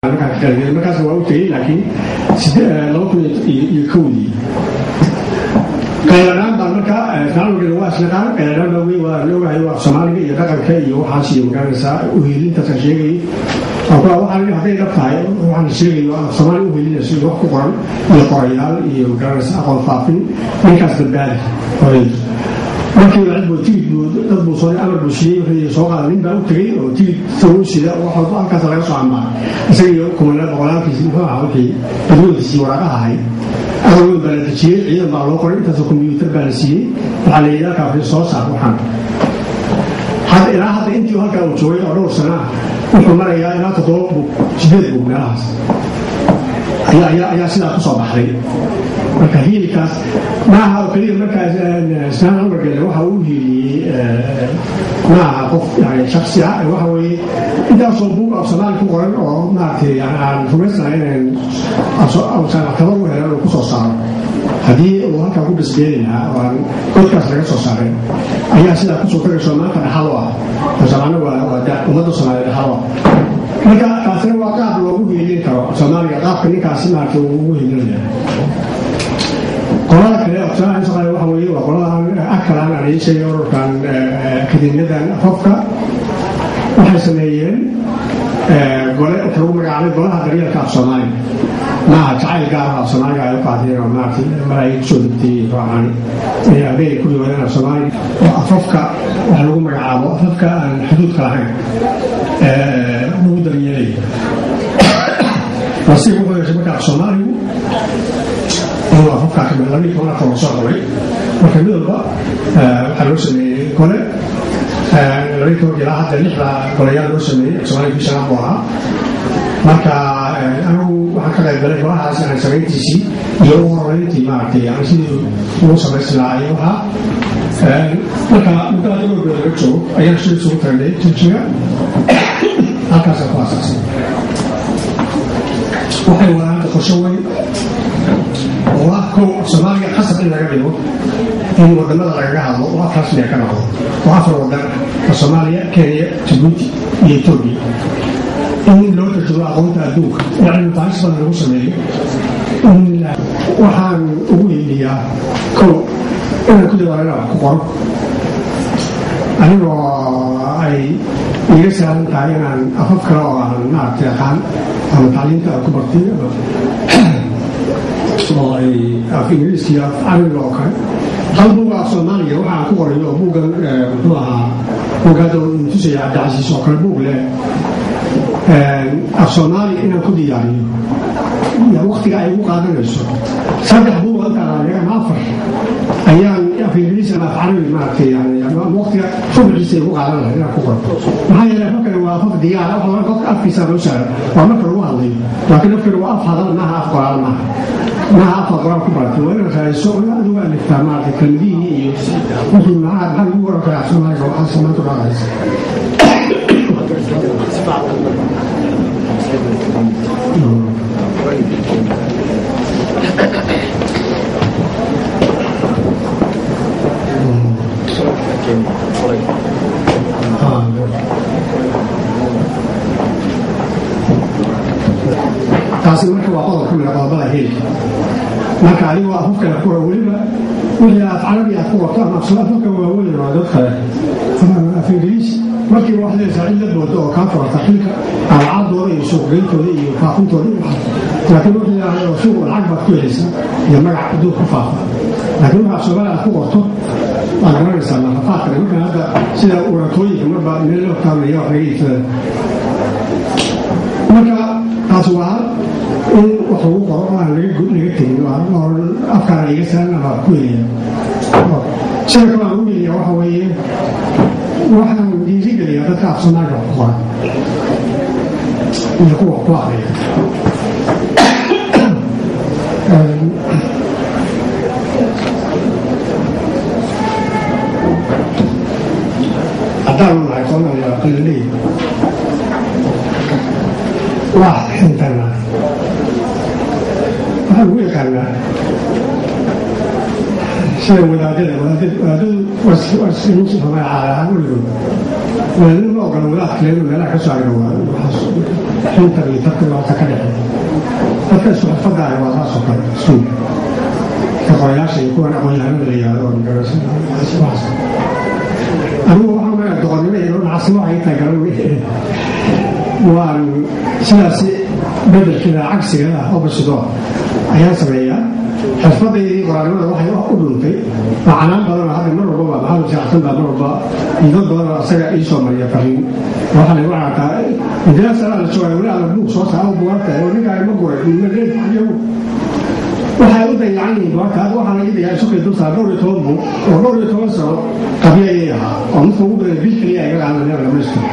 markaas waa u tegey laakiin 2001 qayladaan baa markaa tacalumkeeda waa isnaqaan qayladaan baa wey waa loogahay waa soomaaliga iyo dhaqanka iyo waxaas iyo magaranaysaa uheelintaasa sheegayay waxaa hadday dhab tahay waxaan sheegayo soomaali uheelinayso wax ku qoran iyo qorayaal iyo magaranaysa aqoon faafin ninkaas badbaadi horeeyo markii dad buu soo amar buu siiyey wixii soo qaaday nin baa u tegey oo tigid soo sida wax walba halkaas laga soo ammaa isaga kumanaan boqolaalkiisii muxuu ahaa wixii dadweydiisii waraaqaha ahayd awood baa la dejiyey ciidan baa loo qoray intaasoo kombiyuutar baa la siiyey waxaa la yidhi halkaa soo saar waxaan ilaa hadda intii halkaa uu joogay oo dhowr sana ah wuxuu marayaa ilaa 7 buug meelahaas ayaa sidaa ku soo baxday marka hiilkaas maaha oo keliya markaas islaan almargeele waxa uu hiiliyey maaha qof yani shaksi ah waxa weeye intaasoo buug af soomaali ku qoran oo maaragtay aan rumaysanahay inaan tabar u helan uu ku soo saaro haddii uu halkaa ku basbeeli lahaa oo aan godkaas laga soo saaray ayaa sidaa kusoo tagayso maanta dhaxalo ah soomaana waa ummadda soomaaliya dhaxalo ah marka taasina waa qaab loogu hiilin karo soomaaliga qaabka ninkaasi maaragtay uu ugu hiilinaya qolada kale oqsanaha soomaaliya waxa weeye waa qoladan akalaan aan ii sheegay ururkan akademiyadan afafka waxay sameeyeen gole waxa lagu magacaabay golaha daryeelka af soomaaliya maaha jacayl gaar ah soomaaliga ay u qaadeen oo maaragtay malaayig soo degtay raacaan adeeg ku yimaadeen af soomaaliya oo afafka waxa lagu magacaabo afafka aan xuduudka lahayn lagu daryeelay wasi wuxuu yeeshay marka af soomaaligu oo afafka kamid labadii toban afar soo qoray marka mid walba waxaa loo sameeyey gole labadii toban ilaa hadda 6 goleyaal loo sameeyey soomaaliya bishaan buu ahaa marka anigu waxaan ka qayb galay golahaas aan samayntiisii iyo ugu horeyntii maaragtay yani sidii ugu samaysan lahaa iyo waxaa marka muddaa dowrbeeda laga joogo ayaan shir isugu tagnay jiljiga halkaasaan ku asaasay waxay wadaanta qorsho weyn oo ah kow soomaaliga khasab in laga dhigo in wadamada lagaga hadlo oo af rasmiga ka noqdo oo 4 wadan oo Soomaaliya, Kenya, Djibouti iyo Ethiopia in loo tarjumo aqoonta adduunka cilmi baaris badan lagu sameeyo waxaan ugu yeedhiyaa kow inaan ku dawaarana ku qoro anigoo ay iga saaran tahay inaan afaf kale oo aan maaragtay aqaan ama tacliinta ku bartay oo ay af ingiriiska iyo af carabiga oo kale hal buuga af soomaaliya waxaan ku qoray oo buugan muxuu ahaa buugaada tusaya cabdicasiis oo kale buug leh af soomaaliya inaan ku diyaariyo iyo waqtiga ay ugu qaadanayso 3 buug intaan ama 4 ayaan af ingiriisi ama af carabi maaragtay yani waqtiga fubriisa ugu qaadan lahaa inaan ku qoro maxaa yeelay halkan waa afaf diyaar ah oo qofka afkiisa loo saaray waa marka lagu hadlayo laakiin afkana waa af hadal maaha af qoraal maaha af qoraal ku baratay waa inaad raadiso adigu waa niftaa maaragtay kelmadihi iyo wixii maxaa lagu qoran karaa soomaaliga waxaa samayntu dhaqaysa taasi marka waa qodob ka mid ah qodobada heelka marka adigoo afafkana ku weliba wixii af carabi aad ku wato ama afafka waaweyn waa dad kale ama af ingiriisi markii waxdaysaa in la boodo oo kaa furata xilka alcaadooda iyo suuqgeyntooda iyo faafintooda iyo laakiin wixii ahay oo suuq lacag baad ku helaysaa iyo magac adduun ku faafa laakiin waxaa soomaali aad ku qorto waad garanaysaa nafafaadkana markaan hadda sida uratooyinka marba meel loo taabnaya wax laga iibsada marka taasi waa in wax lagu qoro aan laga tegin afkaana iga saaran ama ku helaya sida kale aan ugu helaya waxa weeye waxaan dhiirigeliyaa dadka af soomaaliga wax ku qoran iyo kuwa ku aqriya haddaan nahay soomaaliya qalaleey waa xintana waxaan ugu yaqaanaa sida wadaadadu waa siminsi soomaalia caalahaan weligood wadaadadu ma ogola wadaad kaleenu meelaha ka soo ariga waa xinta iyo tarka wata ka dhexeeya dadka isku xirfadda waa taas oo kale suuq ka qorayaasha iyo kuwan aqoon-yahanada la yidhaahdo oo magaranaysa anigu waxaan leeyahay doqonnimo iyo nacasnimo waxay tahay garan waan sidaas bedelkeeda cagsigeeda opposite ayaa sameeyaa xirfadaydii qoraalnimada waxay u dhuntay macanaan badanoo hadda mar walbaba maxamed shaacsan baa mar walba iyo dad badanoo asaga ii soo mariya fariin waxaa lagu caataa intilaasala la joogaa weli alla buug soo saaro bugaagta oo ninkaa ma guray waxay u dayacan yihiin bugaagta hadda waxaa laga dayaa sukay dulsaa 12 buug oo 12 sano qabya ayay ahaa oo midka ugu badan bil keliya ay ga qaadanayaan dhamaystir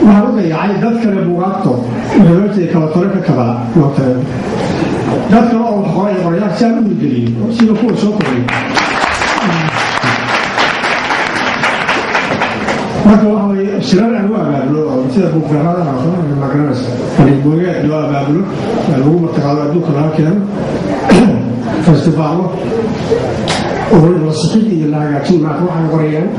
waxaa u dayacay dad kale bugaagto waxay kala tore ka kabaa noqotay dad kale oo wax qoray qorayaal si aan u hirgeliyo sida kuwa soo koray marka waxa weeye shirar aan u abaabulo oo sida buugaagada magaranaysa buugaag loo abaabulo lagu martaqaado adduunka laga keeno festivaalo oo la suxid iyo la hagaajin maanta waxaan qorayaan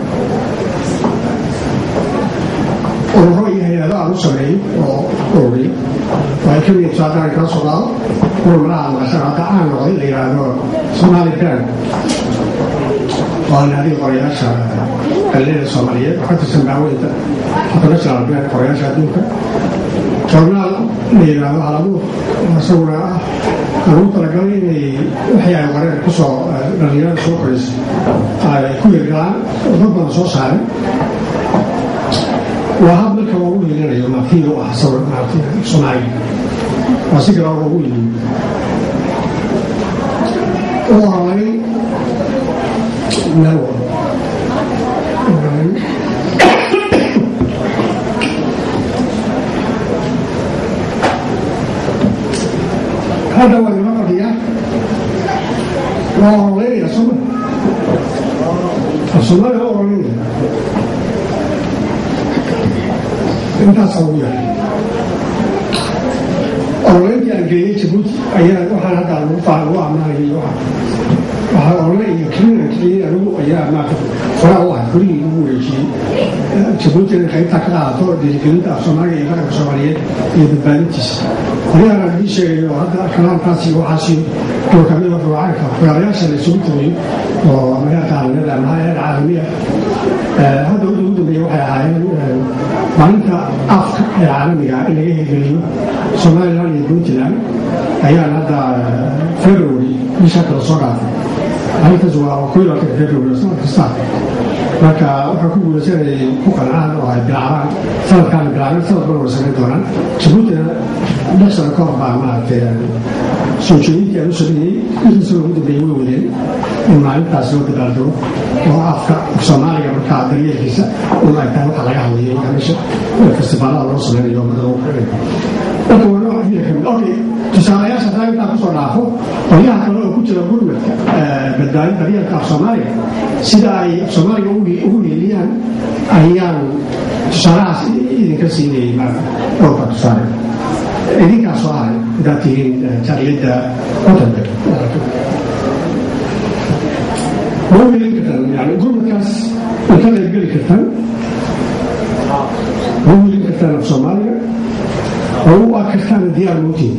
oo iyo hay'ado aan u sameeyo oo ogeey waxay ka mid tahay ka soo qaado warmaraha maqashada aan noqday la yiraahdo Somali Brand وأنا هذه قرية الليلة الصومالية وحتى سمعوا أنت حتى نشر البلاد قرية شادوك جورنال ليلة على أبوه وصورة أبوه تلقاني وحياة قرية كسو رجال سوكريس كل الجان وضبط صوص هذا وهذا الكوابون اللي اليوم فيه أحصر صناعي وسكر أبوه وعلي No. هذا هو المقضية وأولين الصلاة هو أولين انت صوية أولين يعني جايين تبوت أيام وحنا هذا المفعل وعمله waxaa oranaya kaliya lagu ayaa ma fara wax kaliya ugu wareejiyay Djibouti qaybta ka qaato dhiirigelinta Soomaaliya iyo dalka Soomaaliyeed iyo badbaadintiisa qolyaha la sheegayo hadda kalaantaasi waxaasi tookada waxaanka qarayaasha la soo tiriyo oo magaalada caalamiga hadda ugu dambeeyay waxay ahaayeen maalinta afka caalamiga in laga heliyo Soomaaliya iyo Puntland ayaa hadda February bisha kala soo qaatay halkaas waa ku yar ka February soo marka waxa ku guulaysanay ku qancaan oo ay bilaabaan sanadkan bilaabaan sanadkan oo sanad doonaan Djibouti nafsa ka baa maartay soo jeedinta ay soo dhigay soo ugu dambeeyay weeyeen in maalintaas loo dadaaldo oo afka Soomaaliya marka daryeelkiisa oo ay tahay waxa laga hadlayo meesha festivalada loo sameeyo okay tusaalayaasha taariikhda ku soo dhaafo qolyaha kale oo ku jira gurmadka badbaadin daryeelka Soomaaliya sida ay Soomaaliya ugu leeyaan ayaan tusaalahaas idinka siinay maanta oo tusaale idinka soo haray dadkii taariikhda waddanka يعني gurmadkaas inta la geli kartaan في Soomaaliya oo akirtaan diyaar muutiin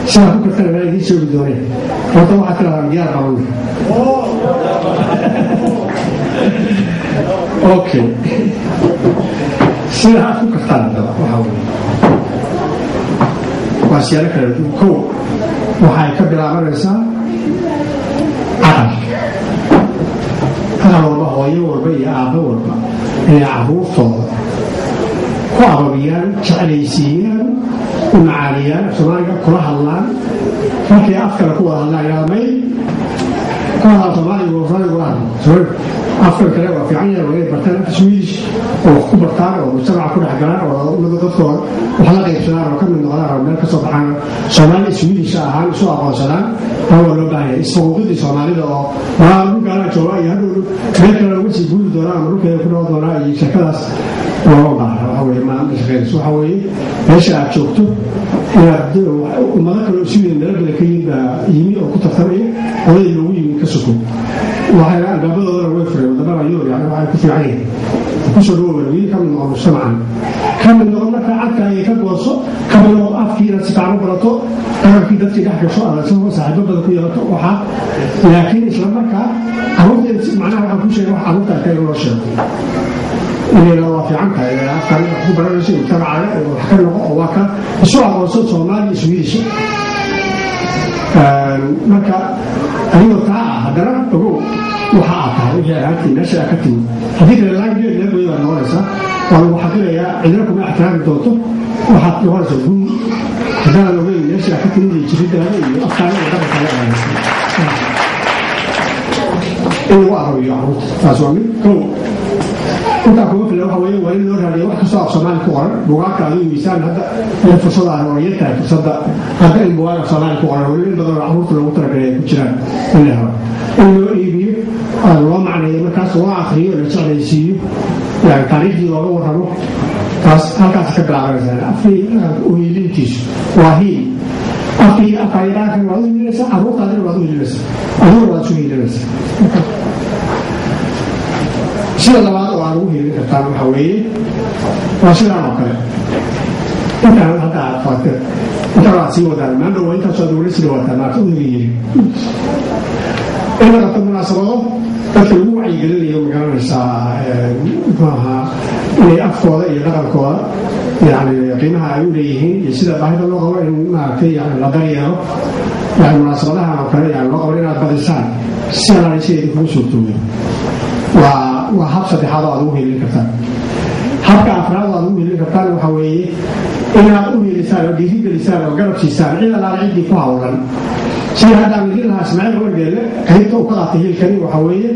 شاهدوا كثير من هذه الشيء بدوني وطبعا كلام ديار قوي اوكي شاهدوا كثير وحاول واشياء كو وحاي كبير عمرسا عقل هذا والله هو يوربي عبوربا هي عبور صوت كعربيان شعليسيان ومعاليان سوماليا كلها الله فكي أفكر كلها الله يا مي كلها سوماليا وفرنسا كلها سوماليا أفكر كلام في عيني وغير برتان تسويش وكبرتان ومجتمع كل حجران ومدقطور وحلقة يبسنار وكم من نغلار ومالك سبحان سوماليا سويش شاهان سوء أقوصلان هو اللي بعيه اسمه وجود سوماليا ما قال جوا يهدو مالك لو وش يقول دوران ملوك يكون دوران يشكلاس والله هو ما مشغل سو حوي ليش أشوفته وما ذكر شيء من الرجل كيد يمي أو كتفري ولا يلوي كسكون وهذا الباب هذا وفر وده يور يعني واحد في عين كسر هو اللي كم من المجتمع كم من قلنا kabalo afkiina si fiican u barato dhaqankii dadkii dhex gasho adasoo saaxiibo badan ku yeelato waxaa laakiin isla markaa carruurta macnaha waxaan ku sheegay wax carruurta ka loo sheego inayna waa fiican tahay afkan wax ku baranayso mujtamacaga wax ka noqo oo waa ka isu aqoonsan Soomaali iyo Swedish marka ayuu taa haddana ogow waxa aad tahay wixii ahaantii meesha ka timid haddii kale language lagu yaaba noqonaysa waa lagu xaqilayaa cidina kuma ixtiraami doonto waxaad noqonaysa guul haddana ogeyn meesha ka timid iyo jiridaada iyo afkaana iyo dhaqankaada inuu arabiyo carruurta taas waa mid kow intaa kuma filan waxa weeye waa in loo raadiyo wax kastoo af Soomaali ku qoran buugaagta adigu miisaan hadda in fursada ah oo yar tahay fursadda hadda in buugaag af Soomaali ku qoran weli in badan oo carruurta loogu talagalay ku jiraan in la helo in loo iibiyo loo macneeyo markaas loo akhriyo la jeclaysiiyo yani taariikhdii looga warramo taas halkaas ka bilaabanaysaa afkii uhiilintiisu waa hiil afkii afayadaankan waad u hiilinaysaa carruurtaadina waad u hiilinaysaa adiguna waad isu hiilinaysaa sida labaad oo aan ugu hiilin kartaan waxa weeye waa sidaan oo kale intaan hadda aad faatee intaan aad sii wadaan maan dhowa intaasoo aad weli sii wataan aad u hiilin in la qabto munaasabado dadka lagu wacyigelinayo magaranaysaa maaha inay afkooda iyo dhaqankooda yani qiimaha ay u leeyihiin iyo sida baahida loo qabo in maaragtay yani la daryeelo yani munaasabadahan oo kale yani loo qabo inaad badisaan si alaali sideedii kugu soo toogay waa hab saddexaad oo aad ugu helin kartaan habka afraad oo aad ugu helin kartaan waxa weeye inaad u helisaan oo dhiirigelisaan oo garab siisaan cid alaala ciddii ku hawlan sida haddaan idin lahaa Ismaaciil Wargeele qaybta uu ka qaatay hilkani waxa weeye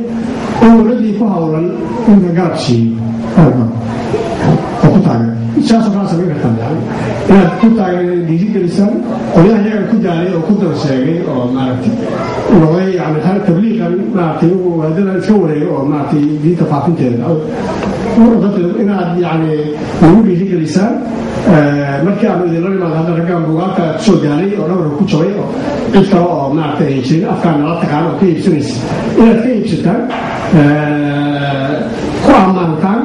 in waladii ku hawlan in garab siiyo oo ku taagan siyaasad kala samayn kartaan inaad ku taagan dhiirigelisaan qolyaha iyaga ku daalay oo ku daba sheegay oo maaragtay noqday yani hal tabliiqan maaragtay wadada iska wareego oo maaragtay diinta faafinteeda inaad yani lagu dhiirigelisaan markii aanu idinla imaado hadda raggaan buugaagta kusoo daalay oo dhowra ku jabay oo cid kale oo maaragtay ay jirin afkaan nala taqaan oo ka iibsanaysa inaad ka iibsataan ku ammaantaan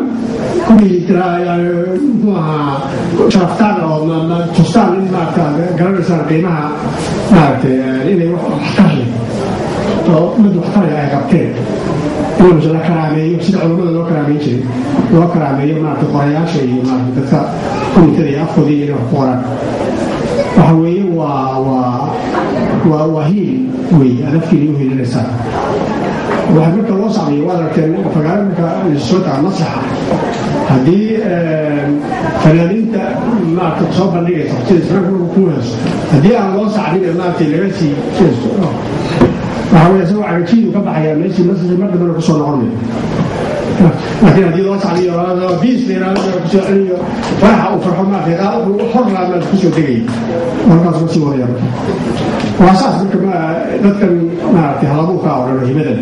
sharaftaan oo tustaan in maaragta garanaysaan qiimaha maaragtay inay wax waxtar leh oo mid waxtar leh ay qabteen in la karaameeyo sida culamada loo karaameyn jiray loo karaameeyo maaragtay qorayaasha iyo maaragtay dadka komitada iyo afkoodii inay wax ku qoraan waxa weeye waa hiil wey aad afkiina u hiilinaysaa waxaa marka loo sacmiyo waad aragteen fagaaro marka soo taga maslaxa haddii fanaaniinta maaragtay soo bandhigaysa sida isnaanku ku heeso haddii aan loo sacmin ee maaragtay laga sii jeesto waxaa weeye isagoo cagajiidu ka baxayaa meeshii maslaxii mar dambena kusoo noqonayo laakiin haddii loo sacmiyo biis leeraanada kusoo celiyo faraxa uu farxo maaragtay xor laamaad kusoo tegaya halkaas ma sii wadaya marka waa saas marka dadkan maaragtay halabuurka oo dhan hibadan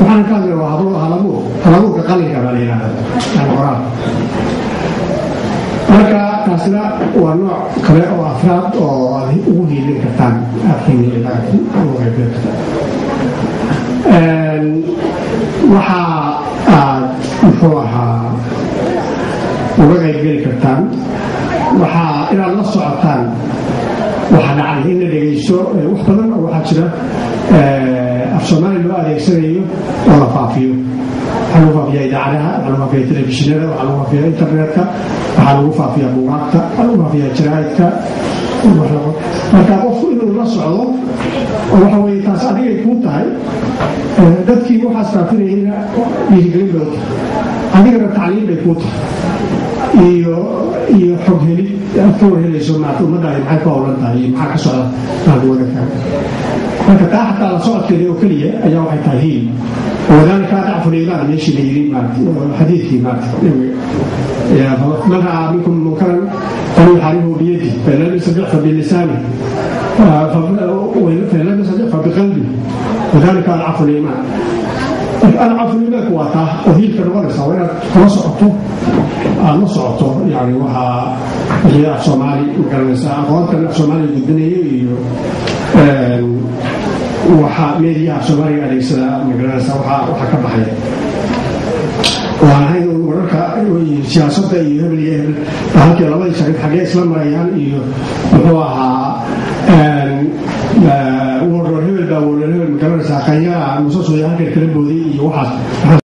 waxaan ka hadlay waa halabuurka qalinka baa la yidhaahdaa yani qoraal marka taasina waa nooc kale oo afraad oo aad ugu hiilin kartaan afkiina iyo dhaqanki ugu qaybin kartaan waxa aad muxuu ahaa uga qaybgeli kartaan waxaa inaad la socotaan waxa dhacay in la dhegaysto wax badan oo waxaa jira af Soomaali loo adeegsanayo oo la faafiyo waxaa lagu faafiyaa idaacadaha waxaa lagu faafiyaa telefishinada waxaa lagu faafiyaa internetka waxaa lagu faafiyaa buugaagta waxaa lagu faafiyaa jaraa'idka marka qofku inuu la socdo oo waxa weeye taas adigay kuu tahay dadkii waxaas faafinayayna dhiirigelin bay u tahay adigana tacliim bay kuu tahay iyo xog helid aad ka warhelayso maarta ummaddaadi maxay ku howlan tahay iyo maxaa ka socda maad wadankaga marka taa xataa la socodkeeda oo keliya ayaa waxay tahay hiil wadaalika dacfu liimaan meeshii la yidhi maarta xadiidkii maarta من رأى منكم منكرا فليحاربه بيده فإن لم يستطع فبلسانه فإن لم يستطع فبقلبه وذلك العفو الإيمان العفو الإيمان كواتا وهي كالورثة وإن نصعته يعني وها هي الصومالي وكالورثة أقوات كان الصومالي الدنيا وها ميديا الصومالي عليه السلام وكالورثة وها كبحية وهذا مركا siyaasadda iyo hebel iyo hebel halkii labadii shariif xaggee isla marayaan iyo muxuu ahaa warwar hebel baa warwar hebel magaranaysaa qanyaa musasooya halkan kala booday iyo waxaas